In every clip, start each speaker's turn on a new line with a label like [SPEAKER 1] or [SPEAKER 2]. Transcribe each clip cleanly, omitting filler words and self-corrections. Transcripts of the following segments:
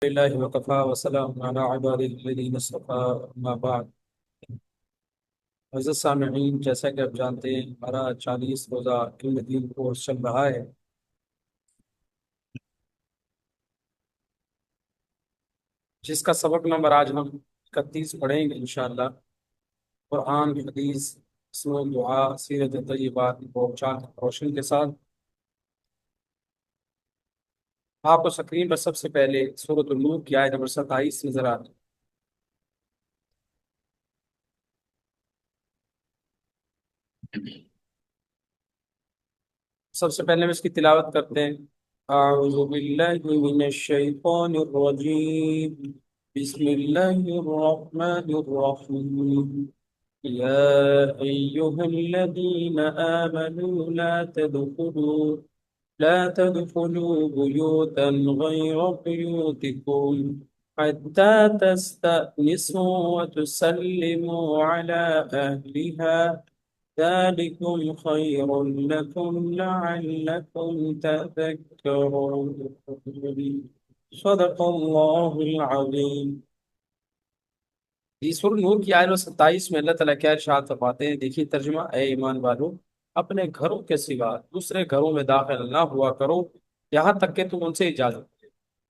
[SPEAKER 1] اللہ وکفا وسلام علی عبادہ الذین اصطفیٰ اما بعد۔ عزیز سامعین، جیسا کہ آپ جانتے ہیں ہمارا 40 روزہ علم دین کورس چل رہا ہے، جس کا سبق نمبر آج ہم 31 پڑھیں گے انشاءاللہ۔ قرآن، حدیث، سنن، دعا، سیرت طیبات کو چار روشن کے ساتھ آپ کو سکرین پر سب سے پہلے سورۃ النور کی آیت نمبر 27 نظر آتی ہے۔ سب سے پہلے ہم اس کی تلاوت کرتے ہیں۔ اعوذ باللہ من الشیطان الرجیم، بسم اللہ الرحمن الرحیم۔ يا أيها الذين آمنوا لا تدخلوا بيوتا غير بيوتكم حتى تستأنسوا وتسلموا على أهلها، ذلكم خير لكم لعلكم تذكرون۔ صدق الله العظيم۔ سورہ نور کی آیت 27 میں اللہ تعالیٰ کیا ارشاد فرماتے ہیں، دیکھیے ترجمہ: اے ایمان والو، اپنے گھروں کے سوا دوسرے گھروں میں داخل نہ ہوا کرو یہاں تک کہ تم ان سے اجازت دو،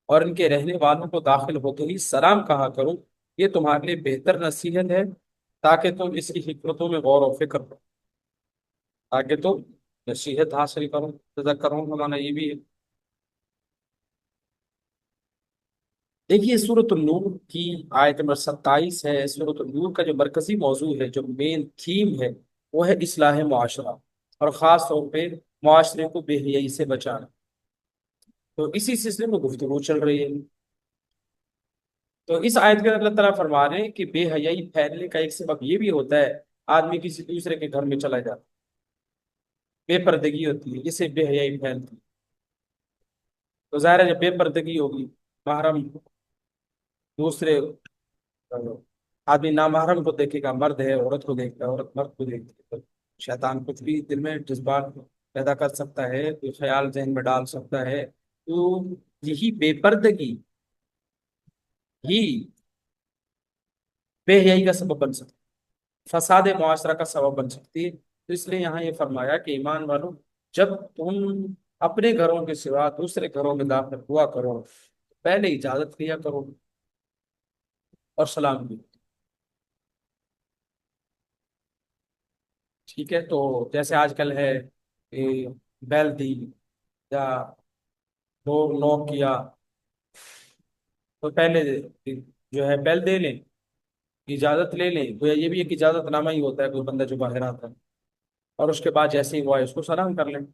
[SPEAKER 1] اور ان کے رہنے والوں کو داخل ہوتے ہی سلام کہا کرو۔ یہ تمہارے لیے بہتر نصیحت ہے تاکہ تم اس کی حکمتوں میں غور و فکر کرو، تاکہ تم نصیحت حاصل کرو۔ تذکرون کا معنی یہ بھی ہے۔ دیکھیے سورۃ النور کی آیت نمبر 27 ہے۔ سورۃ النور کا جو مرکزی موضوع ہے، جو مین تھیم ہے، وہ ہے اصلاح معاشرہ، اور خاص طور پہ معاشرے کو بے حیائی سے بچانا۔ تو اسی سلسلے میں گفتگو چل رہی ہے۔ تو اس آیت کے اندر اللہ تعالیٰ فرما رہے ہیں کہ بے حیائی پھیلنے کا ایک سبب یہ بھی ہوتا ہے، آدمی کسی دوسرے کے گھر میں چلا جاتا ہے، بے پردگی ہوتی ہے، جس سے بے حیائی پھیلتی ہے۔ تو ظاہر ہے جب بے پردگی ہوگی، محرم دوسرے آدمی نامحرم کو دیکھے گا، مرد ہے عورت کو دیکھتا ہے، عورت مرد کو دیکھتی ہے، تو شیطان کچھ بھی دل میں جذبات پیدا کر سکتا ہے، کوئی خیال ذہن میں ڈال سکتا ہے۔ تو یہی بے پردگی ہی بے حیائی کا سبب بن سکتی ہے، فساد معاشرہ کا سبب بن سکتی ہے۔ تو اس لیے یہاں یہ فرمایا کہ ایمان والوں، جب تم اپنے گھروں کے سوا دوسرے گھروں میں داخل ہوا کرو، پہلے اجازت لیا کرو اور سلام بھی۔ ٹھیک ہے، تو جیسے آج کل ہے بیل دی یا ڈور نوک کیا، تو پہلے جو ہے بیل دے لیں، اجازت لے لیں، گویا یہ بھی ایک اجازت نامہ ہی ہوتا ہے، کوئی بندہ جو باہر آتا ہے، اور اس کے بعد جیسے ہی وہ آئے اس کو سلام کر لیں۔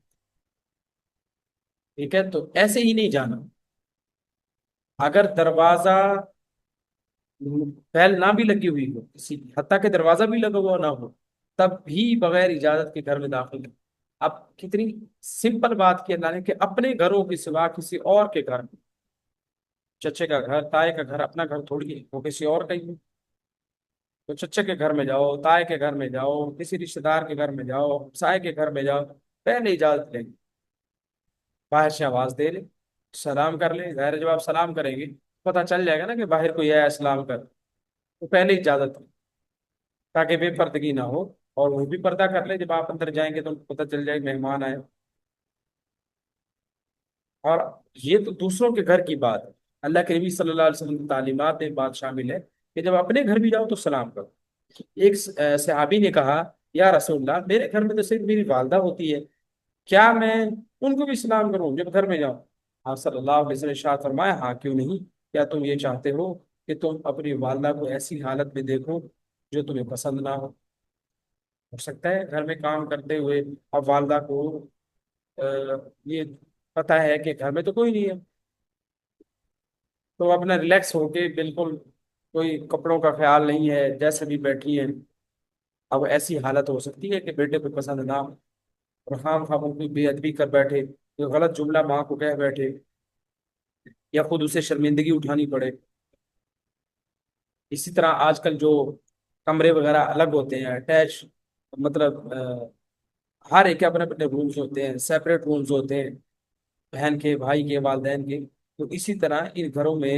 [SPEAKER 1] ٹھیک ہے، تو ایسے ہی نہیں جانا۔ اگر دروازہ بیل نہ بھی لگی ہوئی ہو کسی کی، حتیٰ کہ دروازہ بھی لگا ہوا نہ ہو، تب بھی بغیر اجازت کے گھر میں داخل ہے۔ اب کتنی سمپل بات کی اللہ نے کہ اپنے گھروں کے سوا کسی اور کے گھر میں، چچے کا گھر، تائے کا گھر، اپنا گھر تھوڑی ہے، وہ کسی اور کا ہی ہے۔ تو چچے کے گھر میں جاؤ، تائے کے گھر میں جاؤ، کسی رشتے دار کے گھر میں جاؤ، سائے کے گھر میں جاؤ، پہلے اجازت لیں، باہر سے آواز دے لیں، سلام کر لیں۔ ظاہر ہے جب آپ سلام کریں گے پتہ چل جائے گا نا کہ باہر کوئی ہے سلام کر، تو پہلے اجازت لیں تاکہ بے پردگی نہ ہو، اور وہ بھی پردہ کر لے جب آپ اندر جائیں گے تو ان کو پتہ چل جائے کہ مہمان آئے۔ اور یہ تو دوسروں کے گھر کی بات ہے، اللہ کے نبی صلی اللہ علیہ وسلم کی تعلیمات میں بات شامل ہے کہ جب اپنے گھر بھی جاؤ تو سلام کرو۔ ایک صحابی نے کہا، یا رسول اللہ، میرے گھر میں تو صرف میری والدہ ہوتی ہے، کیا میں ان کو بھی سلام کروں جب گھر میں جاؤں؟ آپ صلی اللہ علیہ وسلم نے ارشاد فرمایا، ہاں کیوں نہیں، کیا تم یہ چاہتے ہو کہ تم اپنی والدہ کو ایسی حالت میں دیکھو جو تمہیں پسند نہ ہو سکتا ہے گھر میں کام کرتے ہوئے اب والدہ کو یہ پتا ہے کہ گھر میں تو کوئی نہیں ہے، تو اپنا ریلیکس ہو کے بالکل کوئی کپڑوں کا خیال نہیں ہے، جیسے بھی بیٹھی ہیں، اب ایسی حالت ہو سکتی ہے کہ بیٹے کو پسند نہ ہو، اور خام خواہ کوئی بے ادبی کر بیٹھے، کوئی غلط جملہ ماں کو کہہ بیٹھے، یا خود اسے شرمندگی اٹھانی پڑے۔ اسی طرح آج کل جو کمرے وغیرہ الگ ہوتے ہیں، اٹیچ، مطلب ہر ایک کے اپنے اپنے رومز ہوتے ہیں، سیپریٹ رومز ہوتے ہیں، بہن کے، بھائی کے، والدین کے۔ تو اسی طرح ان گھروں میں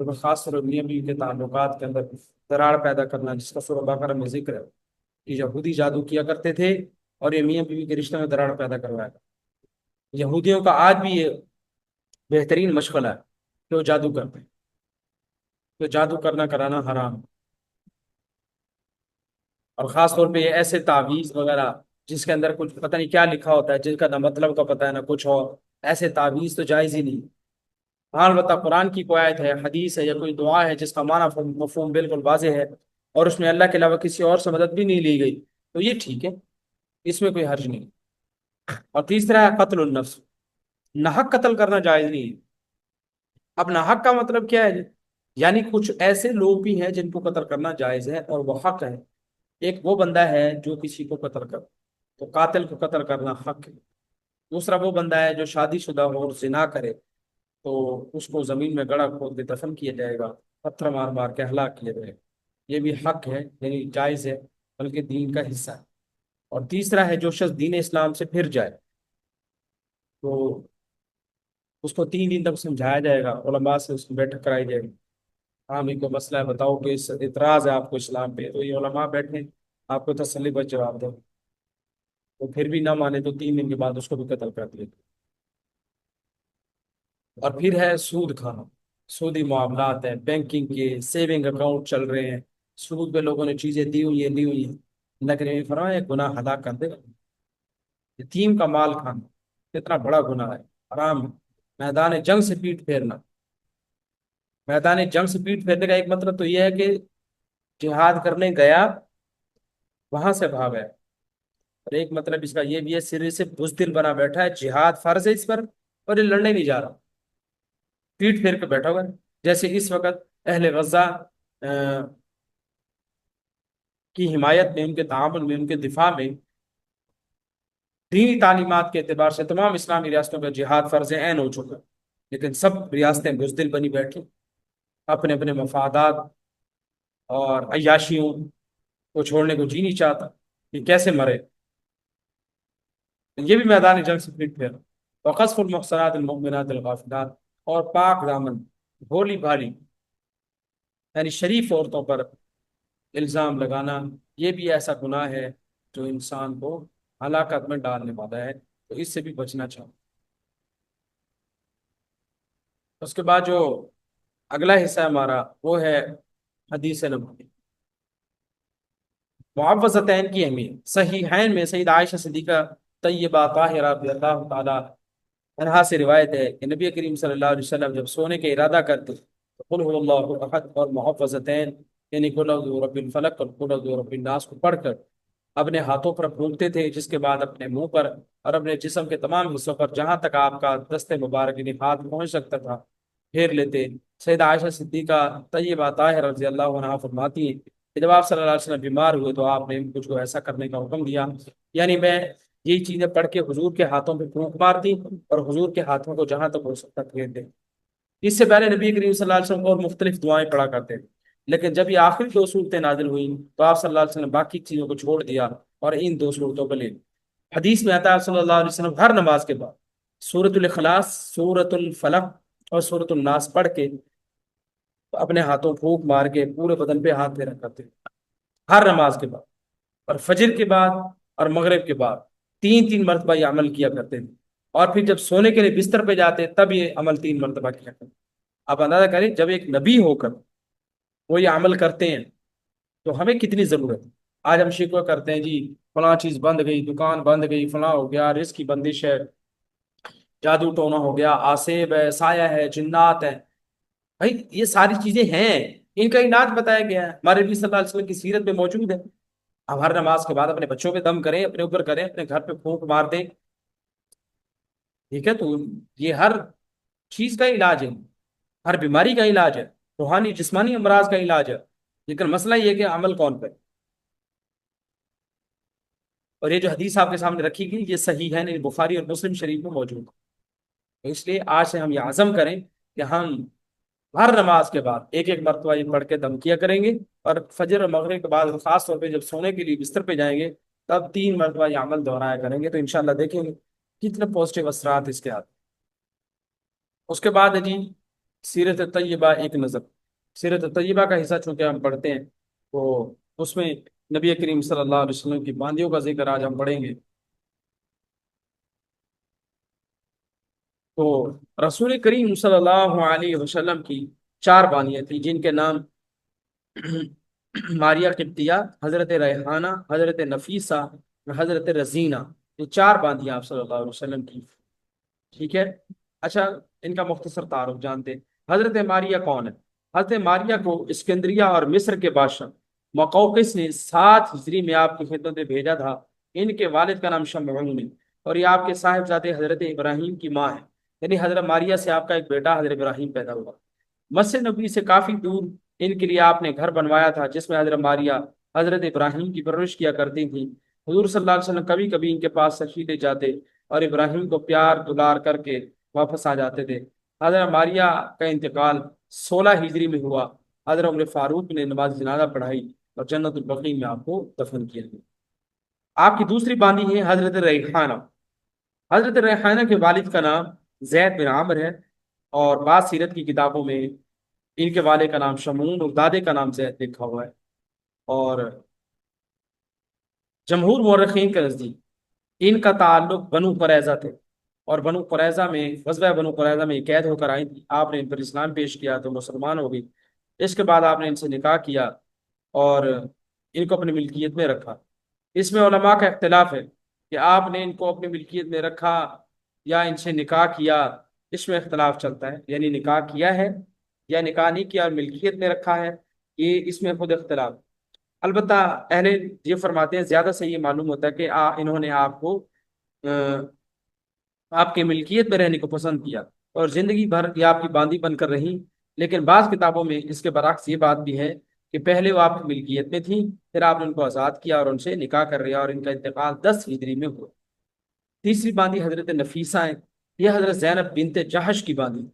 [SPEAKER 1] اور خاص طور پر میاں بیوی کے تعلقات کے اندر دراڑ پیدا کرنا، جس کا سورہ بقرہ میں ذکر ہے کہ یہودی جادو کیا کرتے تھے اور یہ میاں بیوی کے رشتے میں دراڑ پیدا کروایا۔ یہودیوں کا آج بھی یہ بہترین مشغلہ ہے کہ وہ جادو کرتے ہیں، تو جادو کرنا کرانا حرام ہے۔ اور خاص طور پہ یہ ایسے تعویذ وغیرہ جس کے اندر کچھ پتہ نہیں کیا لکھا ہوتا ہے، جن کا نہ مطلب کا پتہ ہے نہ کچھ اور، ایسے تعویذ تو جائز ہی نہیں۔ ہاں البتہ قرآن کی کوئی آیت ہے، حدیث ہے، یا کوئی دعا ہے جس کا معنی مفہوم بالکل واضح ہے اور اس میں اللہ کے علاوہ کسی اور سے مدد بھی نہیں لی گئی، تو یہ ٹھیک ہے، اس میں کوئی حرج نہیں۔ اور تیسرا ہے قتل النفس، ناحق قتل کرنا جائز نہیں ہے۔ اب ناحق کا مطلب کیا ہے جی؟ یعنی کچھ ایسے لوگ بھی ہیں جن کو قتل کرنا جائز ہے اور وہ حق ہے۔ ایک وہ بندہ ہے جو کسی کو قتل کر، تو قاتل کو قتل کرنا حق ہے۔ دوسرا وہ بندہ ہے جو شادی شدہ ہو اور زنا کرے، تو اس کو زمین میں گڑا کھود کے دفن کیا جائے گا، پتھر مار مار کے ہلاک کیا جائے گا، یہ بھی حق ہے، یعنی جائز ہے، بلکہ دین کا حصہ ہے۔ اور تیسرا ہے جو شخص دین اسلام سے پھر جائے، تو اس کو 3 دن تک سمجھایا جائے گا، علماء سے اس کی بیٹھک کرائی جائے گی۔ ہاں بھی کوئی مسئلہ ہے بتاؤ کہ اس اعتراض ہے آپ کو اسلام پہ، تو یہ علماء بیٹھیں، آپ کو تسلی بخش جواب دیں، تو پھر بھی نہ مانے تو 3 دن کے بعد اس کو بھی قتل کر دیا۔ اور پھر ہے سود کھانا، سودی معاملات ہیں، بینکنگ کے سیونگ اکاؤنٹ چل رہے ہیں، سود پہ لوگوں نے چیزیں دی ہوئی ہیں، لیکن یہ فرمایا گناہ ادا کر دے گا۔ یتیم کا مال کھانا کتنا بڑا گناہ ہے، حرام ہے۔ میدان جنگ سے پیٹ پھیرنا، میدان جنگ سے پیٹ پھیرنے کا ایک مطلب تو یہ ہے کہ جہاد کرنے گیا، وہاں سے بھاگ گیا، اور ایک مطلب اس کا یہ بھی ہے سرے سے بزدل بنا بیٹھا ہے، جہاد فرض ہے اس پر اور یہ لڑنے نہیں جا رہا، پیٹ پھیر کے بیٹھا ہوا ہے۔ جیسے اس وقت اہل غزہ کی حمایت میں، ان کے تعاون میں، ان کے دفاع میں، دینی تعلیمات کے اعتبار سے تمام اسلامی ریاستوں کا جہاد فرض عین ہو چکا ہے، لیکن سب ریاستیں بزدل بنی بیٹھی، اپنے اپنے مفادات اور عیاشیوں کو چھوڑنے کو جی نہیں چاہتا، کہ کیسے مرے۔ یہ بھی میدان جنگ سے پیٹ پھیرا۔ وقذف المحصنات المؤمنات الغافلات، اور پاک دامن بھولی بھالی یعنی شریف عورتوں پر الزام لگانا، یہ بھی ایسا گناہ ہے جو انسان کو ہلاکت میں ڈالنے والا ہے، تو اس سے بھی بچنا چاہو۔ اس کے بعد جو اگلا حصہ ہے ہمارا وہ ہے حدیث نبوی، معوذتین کی اہمیت۔ صحیحین میں سید عائشہ صدیقہ طیبہ طاہرہ رضی اللہ تعالی عنہا سے روایت ہے کہ نبی کریم صلی اللہ علیہ وسلم جب سونے کا ارادہ کرتے تو قل هو اللہ احد اور معوذتین یعنی قل اعوذ برب الفلق اور قل اعوذ برب الناس کو پڑھ کر اپنے ہاتھوں پر پھونکتے تھے، جس کے بعد اپنے منہ پر اور اپنے جسم کے تمام حصوں پر جہاں تک آپ کا دست مبارک یعنی ہاتھ پہنچ سکتا تھا پھیر لیتے۔ سیدہ عائشہ صدیقہ طیبہ طاہرہ رضی اللہ عنہا فرماتی ہیں کہ جب آپ صلی اللہ علیہ وسلم بیمار ہوئے تو آپ نے مجھ کو ایسا کرنے کا حکم دیا، یعنی میں یہی چیزیں پڑھ کے حضور کے ہاتھوں پہ پھونک مارتی اور حضور کے ہاتھوں کو جہاں تک ہو سکتا پھیر دے۔ اس سے پہلے نبی کریم صلی اللہ علیہ وسلم اور مختلف دعائیں پڑھا کرتے تھے، لیکن جب یہ آخری 2 صورتیں نازل ہوئیں تو آپ صلی اللہ علیہ وسلم باقی چیزوں کو چھوڑ دیا اور ان 2 صورتوں کو لے لیا۔ حدیث میں آتا ہے صلی اللہ علیہ وسلم ہر نماز کے بعد سورۃ الاخلاص، سورۃ الفلق اور سورۃ الناس پڑھ کے اپنے ہاتھوں پھونک مار کے پورے بدن پہ ہاتھ پھیرا کرتے تھے ہر نماز کے بعد، اور فجر کے بعد اور مغرب کے بعد 3 3 مرتبہ یہ عمل کیا کرتے تھے، اور پھر جب سونے کے لیے بستر پہ جاتے تب یہ عمل 3 مرتبہ کیا کرتے۔ آپ اندازہ کریں جب ایک نبی ہو کر وہ یہ عمل کرتے ہیں تو ہمیں کتنی ضرورت ہے۔ آج ہم شکوہ کرتے ہیں جی فلاں چیز بند گئی، دکان بند گئی، فلاں ہو گیا، رزق کی بندش ہے، جادو ٹونا ہو گیا، آسیب ہے، سایہ ہے، جنات ہے۔ بھائی یہ ساری چیزیں ہیں، ان کا علاج بتایا گیا ہے، ہمارے نبی صلی اللہ علیہ وسلم کی سیرت میں موجود ہے۔ اب ہر نماز کے بعد اپنے بچوں پہ دم کریں، اپنے اوپر کریں، اپنے گھر پہ پھونک مار دیں، ٹھیک ہے، تو یہ ہر چیز کا علاج ہے، ہر بیماری کا علاج ہے، روحانی جسمانی امراض کا علاج ہے، لیکن مسئلہ یہ ہے کہ عمل کون پہ۔ اور یہ جو حدیث آپ کے سامنے رکھی گئی یہ صحیح ہے نہیں، بخاری اور مسلم شریف میں موجود ہے، تو اس لیے آج سے ہم یہ عزم کریں کہ ہم ہر نماز کے بعد 1 1 مرتبہ یہ پڑھ کے دم کیا کریں گے، اور فجر اور مغرب کے بعد خاص طور پہ جب سونے کے لیے بستر پہ جائیں گے تب 3 مرتبہ یہ عمل دہرایا کریں گے، تو انشاءاللہ دیکھیں گے کتنے پازیٹیو اثرات اس کے آتے ہیں۔ اس کے بعد ہے جی سیرت طیبہ ایک نظر، سیرت طیبہ کا حصہ چونکہ ہم پڑھتے ہیں، تو اس میں نبی کریم صلی اللہ علیہ وسلم کی باندیوں کا ذکر آج ہم پڑھیں گے۔ تو رسول کریم صلی اللہ علیہ وسلم کی چار بانیاں تھیں جن کے نام ماریہ قبطیہ، حضرت ریحانہ، حضرت نفیسہ اور حضرت رزینہ، یہ چار باندیاں آپ صلی اللہ علیہ وسلم کی۔ ٹھیک ہے، اچھا، ان کا مختصر تعارف جانتے ہیں۔ حضرت ماریہ کون ہے؟ حضرت ماریہ کو اسکندریہ اور مصر کے بادشاہ مقوقس نے 7 ہجری میں آپ کی خدمت میں بھیجا تھا۔ ان کے والد کا نام شمعون ہے، اور یہ آپ کے صاحبزادے حضرت ابراہیم کی ماں ہے، یعنی حضرت ماریہ سے آپ کا ایک بیٹا حضرت ابراہیم پیدا ہوا۔ مسجد نبی سے کافی دور ان کے لیے آپ نے گھر بنوایا تھا، جس میں حضرت ماریہ حضرت ابراہیم کی پرورش کیا کرتی تھیں۔ حضور صلی اللہ علیہ وسلم کبھی کبھی ان کے پاس تشریف لے جاتے اور ابراہیم کو پیار دلار کر کے واپس آ جاتے تھے۔ حضرت ماریہ کا انتقال 16 ہجری میں ہوا۔ حضرت عمر فاروق نے نماز جنازہ پڑھائی اور جنت البقیع میں آپ کو دفن کیا گیا۔ آپ کی دوسری باندی ہے حضرت ریحانہ۔ حضرت ریحانہ کے والد کا نام زید بن عامر ہے، اور بعض سیرت کی کتابوں میں ان کے والد کا نام شمعون اور دادے کا نام زید لکھا ہوا ہے۔ اور جمہور مورخین کے نزدیک ان کا تعلق بنو قریظہ تھے، اور بنو قریظہ میں غزوہ بنو قریظہ میں یہ قید ہو کر آئی تھی۔ آپ نے ان پر اسلام پیش کیا تو مسلمان ہو گئی۔ اس کے بعد آپ نے ان سے نکاح کیا اور ان کو اپنی ملکیت میں رکھا۔ اس میں علماء کا اختلاف ہے کہ آپ نے ان کو اپنی ملکیت میں رکھا یا ان سے نکاح کیا، اس میں اختلاف چلتا ہے، یعنی نکاح کیا ہے یا نکاح نہیں کیا اور ملکیت میں رکھا ہے، یہ اس میں خود اختلاف۔ البتہ اہل یہ فرماتے ہیں زیادہ سے یہ معلوم ہوتا ہے کہ انہوں نے آپ کو آپ کے ملکیت میں رہنے کو پسند کیا اور زندگی بھر یہ آپ کی باندی بن کر رہی۔ لیکن بعض کتابوں میں اس کے برعکس یہ بات بھی ہے کہ پہلے وہ آپ کی ملکیت میں تھیں، پھر آپ نے ان کو آزاد کیا اور ان سے نکاح کر لیا، اور ان کا انتقال 10 ہجری میں ہوا۔ تیسری باندی حضرت نفیسہ ہے، یہ حضرت زینب بنت جہش کی باندی۔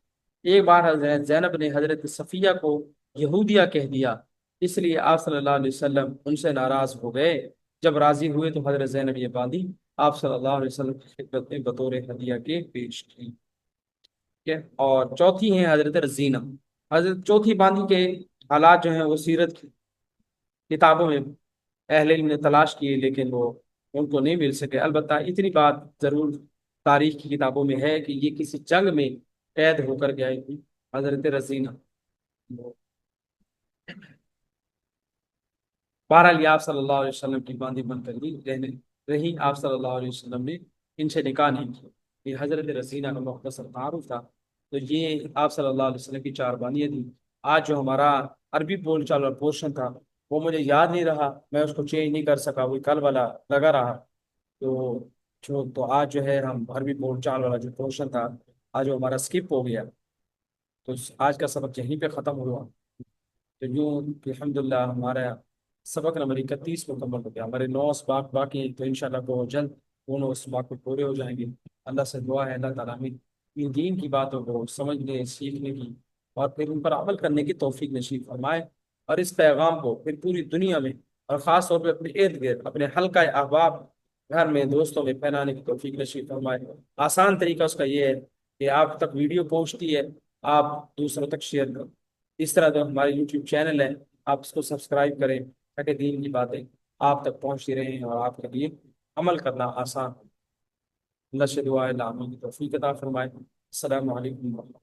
[SPEAKER 1] ایک بار حضرت زینب نے حضرت صفیہ کو یہودیہ کہہ دیا، اس لیے آپ صلی اللہ علیہ وسلم ان سے ناراض ہو گئے۔ جب راضی ہوئے تو حضرت زینب یہ باندی آپ صلی اللہ علیہ وسلم کی خدمت میں بطور ہدیہ کے پیش کی۔ ٹھیک ہے، اور چوتھی ہیں حضرت رزینہ۔ حضرت چوتھی باندی کے حالات جو ہیں وہ سیرت کی کتابوں میں اہل علم نے تلاش کیے، لیکن وہ ان کو نہیں مل سکے۔ البتہ اتنی بات ضرور تاریخ کی کتابوں میں ہے کہ یہ کسی جنگ میں قید ہو کر گئی تھی حضرت رزینہ۔ بہرحال یہ آپ صلی اللہ علیہ وسلم کی باندی بن کر ہی رہی، آپ صلی اللہ علیہ وسلم نے ان سے نکاح نہیں کیا۔ یہ حضرت رزینہ کا مختصر تعارف تھا۔ تو یہ آپ صلی اللہ علیہ وسلم کی چار باندیاں تھیں۔ آج جو ہمارا عربی بول چال اور پورشن تھا وہ مجھے یاد نہیں رہا، میں اس کو چینج نہیں کر سکا، وہ کل والا لگا رہا۔ تو تو آج جو ہے ہم عربی بول چال والا جو پورشن تھا آج وہ ہمارا اسکپ ہو گیا، تو آج کا سبق یہیں پہ ختم ہوا۔ تو یوں الحمدللہ ہمارا سبق نمبر 31 مکمل ہو گیا۔ ہمارے 9 اسباق باقی ہیں، تو انشاءاللہ بہت جلد وہ 9 اسباق کو پورے ہو جائیں گے۔ اللہ سے دعا ہے اللہ تعالیٰ ہمیں ان دین کی باتوں کو سمجھنے، سیکھنے کی اور پھر ان پر عمل کرنے کی توفیق نصیب فرمائے، اور اس پیغام کو پھر پوری دنیا میں اور خاص طور پہ اپنے ارد گرد اپنے حلقہ احباب گھر میں دوستوں میں پھیلانے کی توفیق نصیب فرمائے۔ آسان طریقہ اس کا یہ ہے کہ آپ تک ویڈیو پہنچتی ہے، آپ دوسروں تک شیئر کرو۔ اس طرح جو ہمارے یوٹیوب چینل ہے آپ اس کو سبسکرائب کریں تاکہ دین کی باتیں آپ تک پہنچتی رہیں اور آپ کے لیے عمل کرنا آسان ہو۔ اللہ سے دعا ہے اللہ ہمیں توفیق عطا فرمائے۔ السلام علیکم ورحمۃ اللہ۔